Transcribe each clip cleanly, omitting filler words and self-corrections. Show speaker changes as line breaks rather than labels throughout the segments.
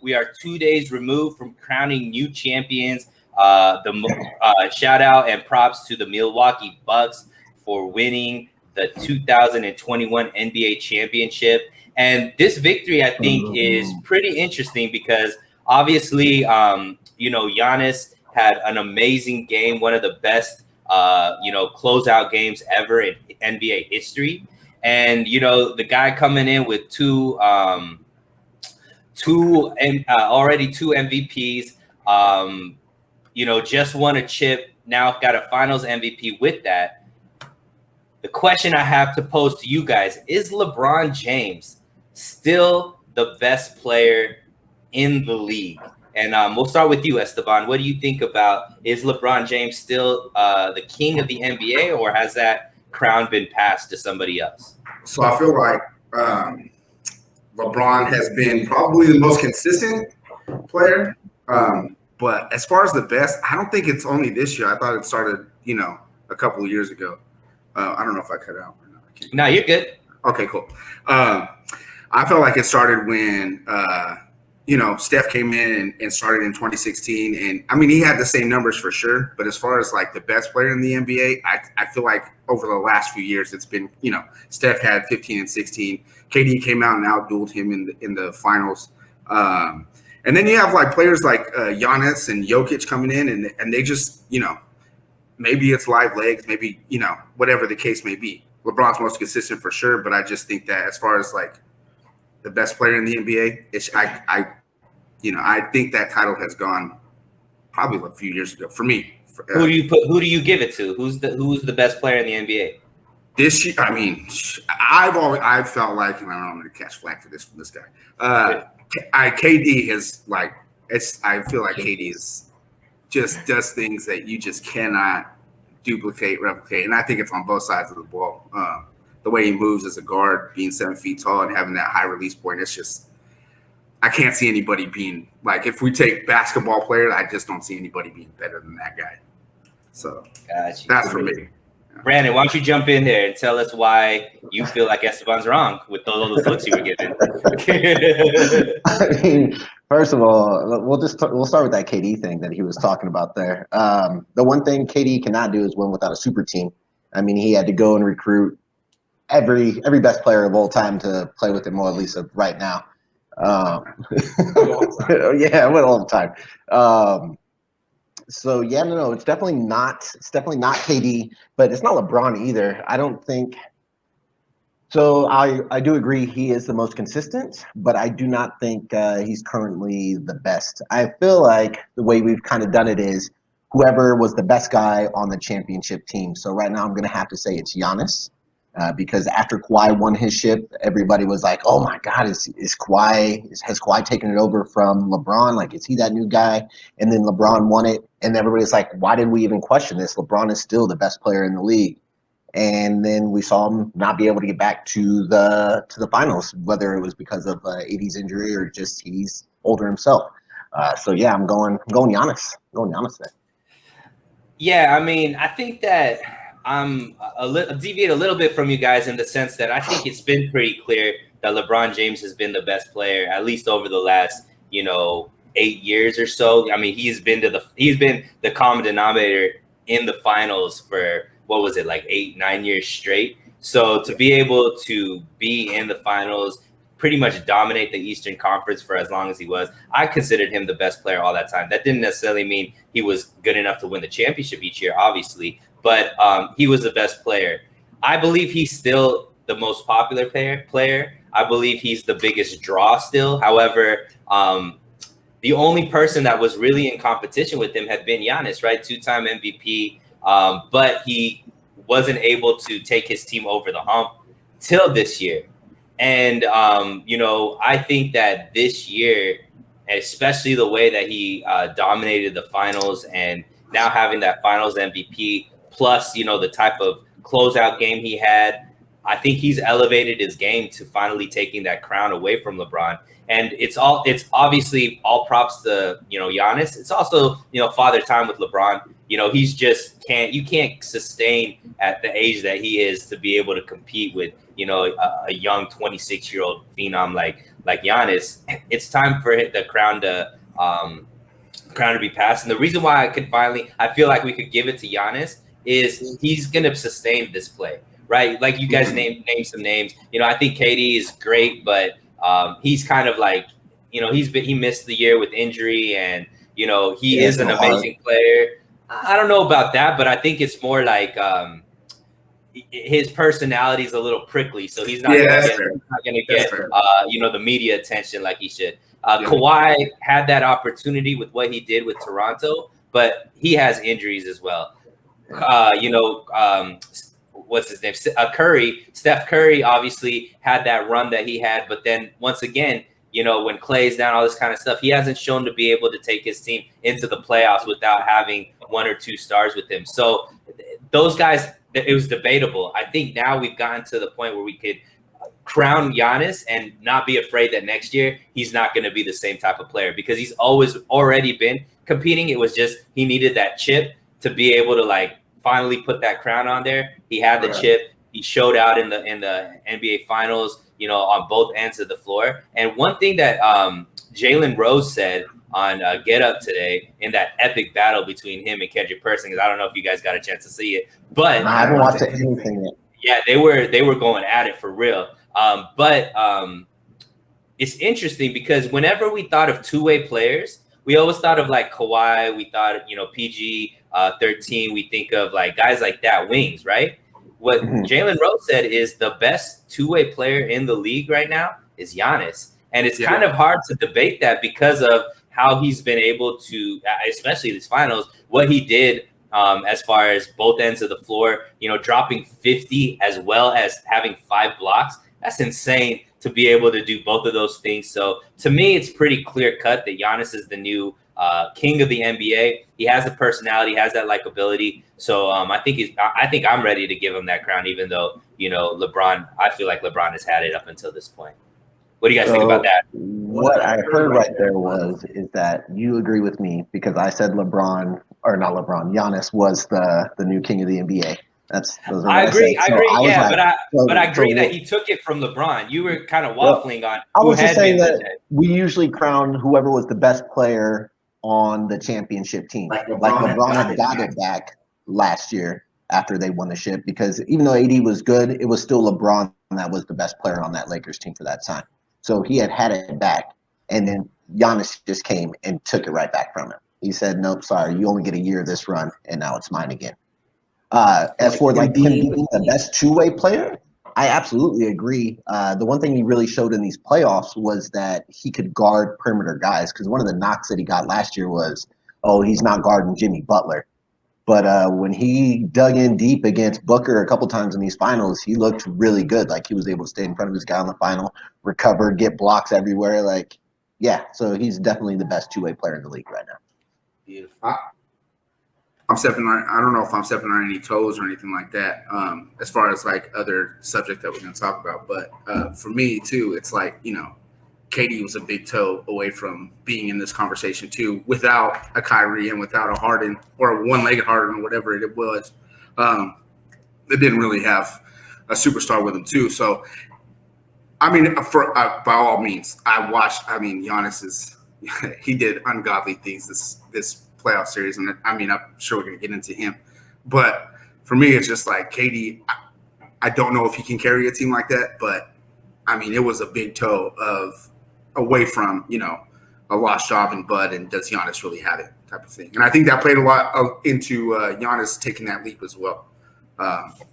We are 2 days removed from crowning new champions. Shout out and props to the Milwaukee Bucks for winning the 2021 NBA championship. And this victory, I think, is pretty interesting because obviously, Giannis had an amazing game, one of the best, closeout games ever in NBA history. And, the guy coming in with already two MVPs, just won a chip, now got a finals MVP with that. The question I have to pose to you guys, is LeBron James still the best player in the league? And we'll start with you, Esteban. What do you think about, is LeBron James still the king of the NBA, or has that crown been passed to somebody else?
So I feel like LeBron has been probably the most consistent player. But as far as the best, I don't think it's only this year. I thought it started, a couple of years ago. I don't know if I cut out or not.
No, you're good.
Okay, cool. I felt like it started when, Steph came in and started in 2016. And, I mean, he had the same numbers for sure. But as far as, like, the best player in the NBA, I feel like over the last few years it's been, Steph had 15 and 16. KD came out and outdueled him in the finals. And then you have, like, players like Giannis and Jokic coming in, and they just, maybe it's live legs, maybe, whatever the case may be. LeBron's most consistent for sure, but I just think that as far as, like, the best player in the NBA, I think that title has gone probably a few years ago for me.
Who do you give it to? Who's the best player in the NBA?
This year, I mean, I've felt like, and I don't know, I'm going to catch flack for this from this guy. KD is like, I feel like KD is just does things that you just cannot replicate. And I think it's on both sides of the ball. The way he moves as a guard, being 7 feet tall and having that high release point, it's just, I can't see anybody being, like, if we take basketball players, I just don't see anybody being better than that guy. So that's for me.
Brandon, why don't you jump in there and tell us why you feel like Esteban's wrong with all those looks you were giving?
I mean, first of all, we'll start with that KD thing that he was talking about there. The one thing KD cannot do is win without a super team. I mean, he had to go and recruit every best player of all time to play with him, or at least right now. Yeah, I went all the time. So yeah, no, it's definitely not KD, but it's not LeBron either. I don't think so. I do agree he is the most consistent, but I do not think he's currently the best. I feel like the way we've kind of done it is whoever was the best guy on the championship team. So right now I'm going to have to say it's Giannis. Because after Kawhi won his ship, everybody was like, "Oh my God, has Kawhi taken it over from LeBron? Like, is he that new guy?" And then LeBron won it, and everybody's like, "Why did we even question this? LeBron is still the best player in the league." And then we saw him not be able to get back to the finals, whether it was because of AD's injury or just he's older himself. So yeah, I'm going Giannis. I'm going Giannis there.
Yeah, I mean, I think that I'm deviate a little bit from you guys in the sense that I think it's been pretty clear that LeBron James has been the best player, at least over the last, 8 years or so. I mean, he's been the common denominator in the finals for, what was it, like 8-9 years straight. So to be able to be in the finals, pretty much dominate the Eastern Conference for as long as he was, I considered him the best player all that time. That didn't necessarily mean he was good enough to win the championship each year, obviously, but he was the best player. I believe he's still the most popular player. I believe he's the biggest draw still. However, the only person that was really in competition with him had been Giannis, right? 2-time MVP, but he wasn't able to take his team over the hump till this year. And, I think that this year, especially the way that he dominated the finals and now having that finals MVP, plus, the type of closeout game he had, I think he's elevated his game to finally taking that crown away from LeBron. And it's obviously all props to, Giannis. It's also, father time with LeBron. he's just you can't sustain at the age that he is to be able to compete with, a young 26-year-old phenom like Giannis. It's time for the crown to be passed. And the reason why I feel like we could give it to Giannis is he's going to sustain this play, right? Like you guys name some names. I think KD is great, but he's kind of like, he missed the year with injury, and he is an amazing player. I don't know about that, but I think it's more like his personality is a little prickly, so he's not going to get the media attention like he should. Kawhi had that opportunity with what he did with Toronto, but he has injuries as well. What's his name? Steph Curry obviously had that run that he had, but then once again, when Klay's down, all this kind of stuff, he hasn't shown to be able to take his team into the playoffs without having 1 or 2 stars with him. So those guys, it was debatable. I think now we've gotten to the point where we could crown Giannis and not be afraid that next year he's not going to be the same type of player, because he's already been competing. It was just he needed that chip to be able to finally put that crown on there. He had the chip. He showed out in the NBA Finals, on both ends of the floor. And one thing that Jalen Rose said on Get Up today in that epic battle between him and Kendrick Perkins, because I don't know if you guys got a chance to see it, but
I haven't watched anything yet.
Yeah, they were going at it for real. But it's interesting because whenever we thought of two-way players, we always thought of like Kawhi. We thought, PG 13. We think of like guys like that, wings, right? What Jalen Rose said is the best two-way player in the league right now is Giannis. And it's kind of hard to debate that because of how he's been able to, especially these finals, what he did as far as both ends of the floor, dropping 50 as well as having 5 blocks. That's insane to be able to do both of those things. So to me, it's pretty clear cut that Giannis is the new king of the NBA. He has the personality, has that likability. So I think I'm ready to give him that crown, even though, LeBron, I feel like LeBron has had it up until this point. What do you guys think about that?
What I heard right there is that you agree with me because I said Giannis was the new king of the NBA.
I agree. But I agree that he took it from LeBron. You were kind of waffling on.
I was just saying that we usually crown whoever was the best player on the championship team. Like LeBron had got it back last year after they won the ship, because even though AD was good, it was still LeBron that was the best player on that Lakers team for that time. So he had it back, and then Giannis just came and took it right back from him. He said, "Nope, sorry, you only get a year of this run, and now it's mine again." As for him being the best two-way player, I absolutely agree. The one thing he really showed in these playoffs was that he could guard perimeter guys, because one of the knocks that he got last year was, he's not guarding Jimmy Butler. But when he dug in deep against Booker a couple times in these finals, he looked really good. Like he was able to stay in front of his guy in the final, recover, get blocks everywhere. So he's definitely the best two-way player in the league right now.
Beautiful.
I don't know if I'm stepping on any toes or anything like that, as far as like other subject that we're going to talk about. But for me too, it's like, KD was a big toe away from being in this conversation too, without a Kyrie and without a Harden or a one-legged Harden or whatever it was. They didn't really have a superstar with him too. So, I mean, by all means, Giannis he did ungodly things this playoff series, and I'm sure we're going to get into him. But for me, it's just like KD, I don't know if he can carry a team like that, but it was a big toe away from, a lost job in Bud, and does Giannis really have it type of thing. And I think that played a lot into Giannis taking that leap as well.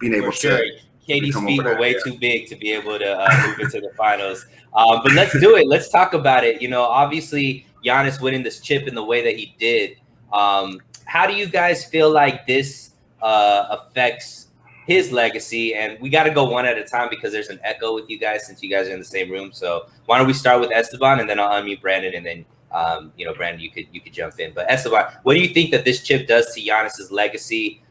Being able to.
KD's feet were way too big to be able to move into the finals. But let's do it. Let's talk about it. Obviously Giannis winning this chip in the way that he did. How do you guys feel like this affects his legacy? And we got to go one at a time because there's an echo with you guys since you guys are in the same room. So why don't we start with Esteban, and then I'll unmute Brandon, and then Brandon, you could jump in. But Esteban, what do you think that this chip does to Giannis's legacy?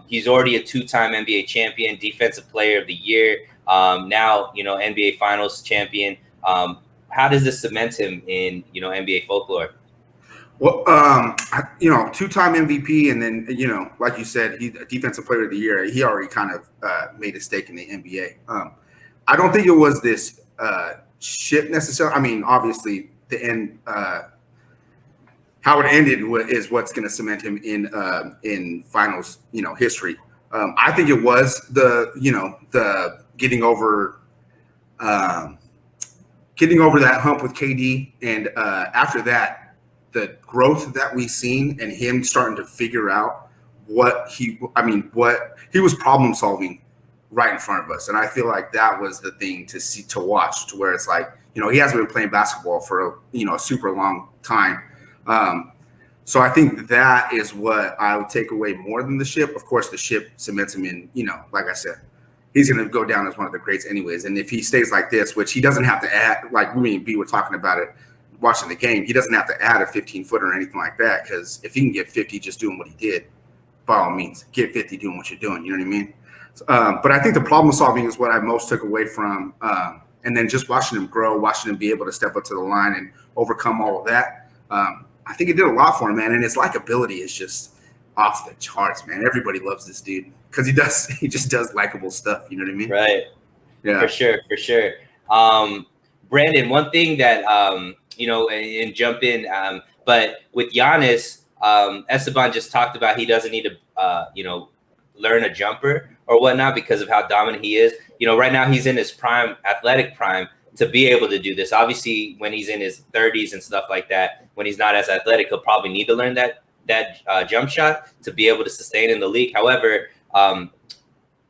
He's already a 2-time NBA champion, Defensive Player of the Year. Now NBA Finals champion. How does this cement him in NBA folklore?
Well, two-time MVP, and then like you said, he Defensive Player of the Year. He already kind of made a stake in the NBA. I don't think it was this ship necessarily. I mean, obviously, the end. How it ended is what's going to cement him in finals, history. I think it was the getting over that hump with KD, and after that, the growth that we've seen and him starting to figure out what he was problem solving right in front of us. And I feel like that was the thing to watch, to where it's like, he hasn't been playing basketball for a super long time. So I think that is what I would take away more than the ship. Of course, the ship cements him in, like I said, he's going to go down as one of the greats anyways. And if he stays like this, which he doesn't have to add, like me and B were talking about it, watching the game, he doesn't have to add a 15-footer or anything like that, because if he can get 50 just doing what he did, by all means, get 50 doing what you're doing. You know what I mean? But I think the problem solving is what I most took away from, and then just watching him grow, watching him be able to step up to the line and overcome all of that. I think it did a lot for him, man. And his likability is just off the charts, man. Everybody loves this dude because he just does likable stuff. You know what I mean?
Right.
Yeah.
For sure. Brandon, one thing that and jump in, but with Giannis, Esteban just talked about he doesn't need to learn a jumper or whatnot because of how dominant he is. Right now he's in his prime, athletic prime, to be able to do this. Obviously, when he's in his 30s and stuff like that, when he's not as athletic, he'll probably need to learn that jump shot to be able to sustain in the league. However, what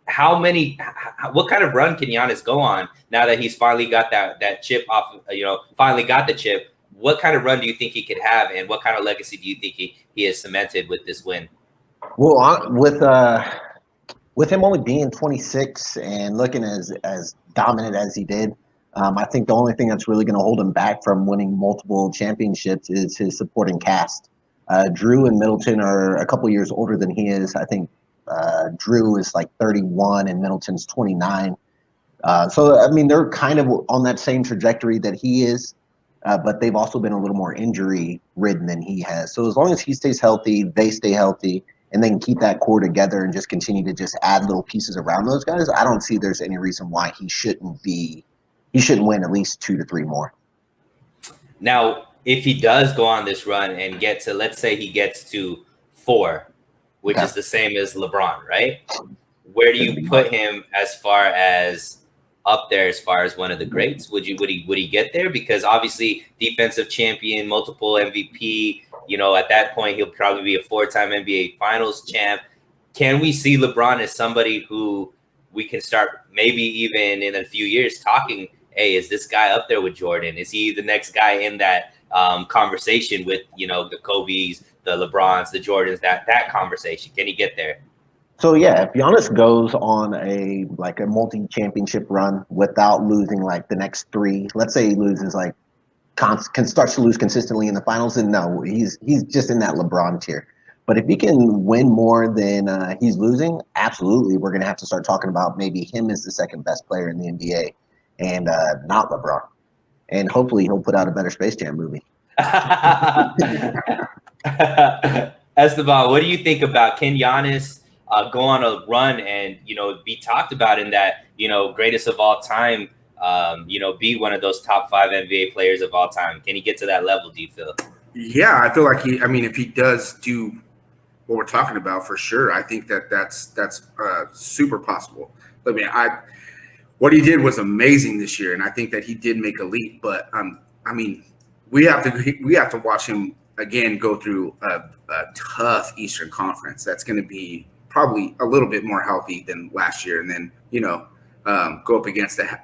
kind of run can Giannis go on now that he's finally got that chip off, finally got the chip? What kind of run do you think he could have, and what kind of legacy do you think he has cemented with this win?
Well, with him only being 26 and looking as dominant as he did, I think the only thing that's really going to hold him back from winning multiple championships is his supporting cast. Drew and Middleton are a couple years older than he is. I think Drew is like 31 and Middleton's 29. So, I mean, they're kind of on that same trajectory that he is, but they've also been a little more injury-ridden than he has. So as long as he stays healthy, they stay healthy, and they can keep that core together and just continue to just add little pieces around those guys, I don't see there's any reason why he shouldn't win at least 2 to 3 more.
Now, if he does go on this run and get to, let's say he gets to 4, which is the same as LeBron, right? Where do you put him as far as up there, as far as one of the greats? Would he get there? Because obviously defensive champion, multiple MVP, at that point he'll probably be a 4-time NBA Finals champ. Can we see LeBron as somebody who we can start maybe even in a few years talking, hey, is this guy up there with Jordan? Is he the next guy in that conversation with, the Kobe's, the LeBrons, the Jordans, that conversation? Can he get there?
So yeah, if Giannis goes on a multi-championship run without losing like the next 3, let's say he loses starts to lose consistently in the finals, then no, he's just in that LeBron tier. But if he can win more than he's losing, absolutely, we're gonna have to start talking about maybe him as the second best player in the NBA, and not LeBron. And hopefully he'll put out a better Space Jam movie.
Esteban, what do you think about, can Giannis go on a run and be talked about in that greatest of all time, be one of those top 5 NBA players of all time? Can he get to that level, do you feel?
Yeah, I feel like if he does do what we're talking about, for sure, I think that's super possible. I mean, what he did was amazing this year, and I think that he did make a leap. But I mean, we have to watch him again go through a tough Eastern Conference. That's going to be probably a little bit more healthy than last year, and then go up against a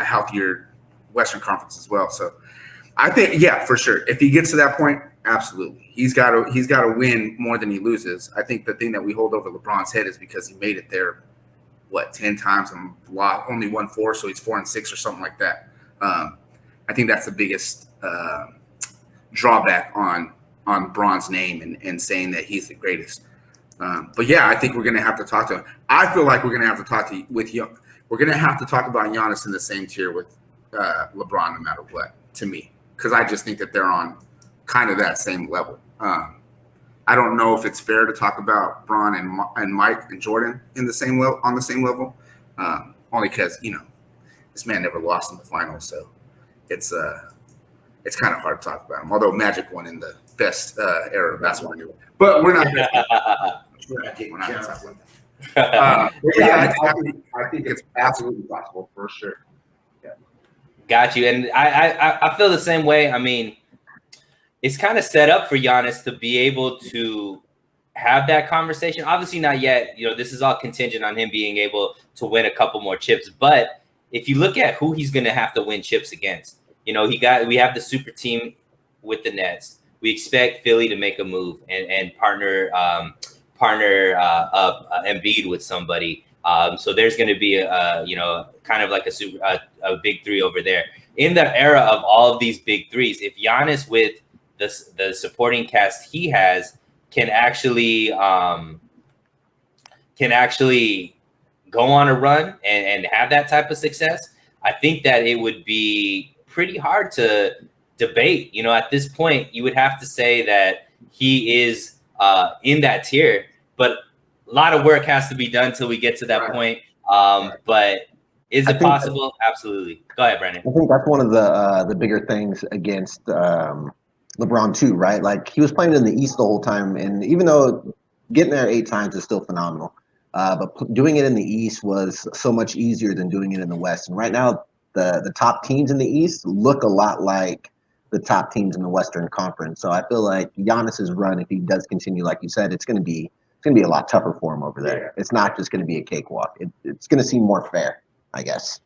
healthier Western Conference as well. So I think, yeah, for sure, if he gets to that point, absolutely, he's got to win more than he loses. I think the thing that we hold over LeBron's head is because he made it there 10 times and only won 4, so he's 4-6 or something like that. I think that's the biggest drawback on Bron's name and saying that he's the greatest. But yeah, I think we're going to have to talk to him. I feel like we're going to have to talk we're going to have to talk about Giannis in the same tier with LeBron, no matter what, to me, because I just think that they're on kind of that same level. I don't know if it's fair to talk about Bron and Mike and Jordan in the same level on the same level, only because this man never lost in the finals, so it's kind of hard to talk about him. Although Magic won in the best era of basketball, but we're not. We're not talking about that. I think it's absolutely possible for sure. Yeah.
Got you, and I feel the same way. I mean, it's kind of set up for Giannis to be able to have that conversation. Obviously not yet. This is all contingent on him being able to win a couple more chips. But if you look at who he's going to have to win chips against, we have the super team with the Nets. We expect Philly to make a move and partner up Embiid with somebody. So there's going to be kind of like a big three over there. In the era of all of these big threes, if Giannis with the supporting cast he has can actually go on a run and have that type of success, I think that it would be pretty hard to debate. At this point, you would have to say that he is in that tier, but a lot of work has to be done till we get to that point. But is it possible? Absolutely. Go ahead, Brandon.
I think that's one of the bigger things against LeBron too, right? Like he was playing in the East the whole time, and even though getting there 8 times is still phenomenal, but doing it in the East was so much easier than doing it in the West. And right now, the top teams in the East look a lot like the top teams in the Western Conference. So I feel like Giannis's run, if he does continue, like you said, it's going to be a lot tougher for him over there. It's not just going to be a cakewalk. It's going to seem more fair, I guess.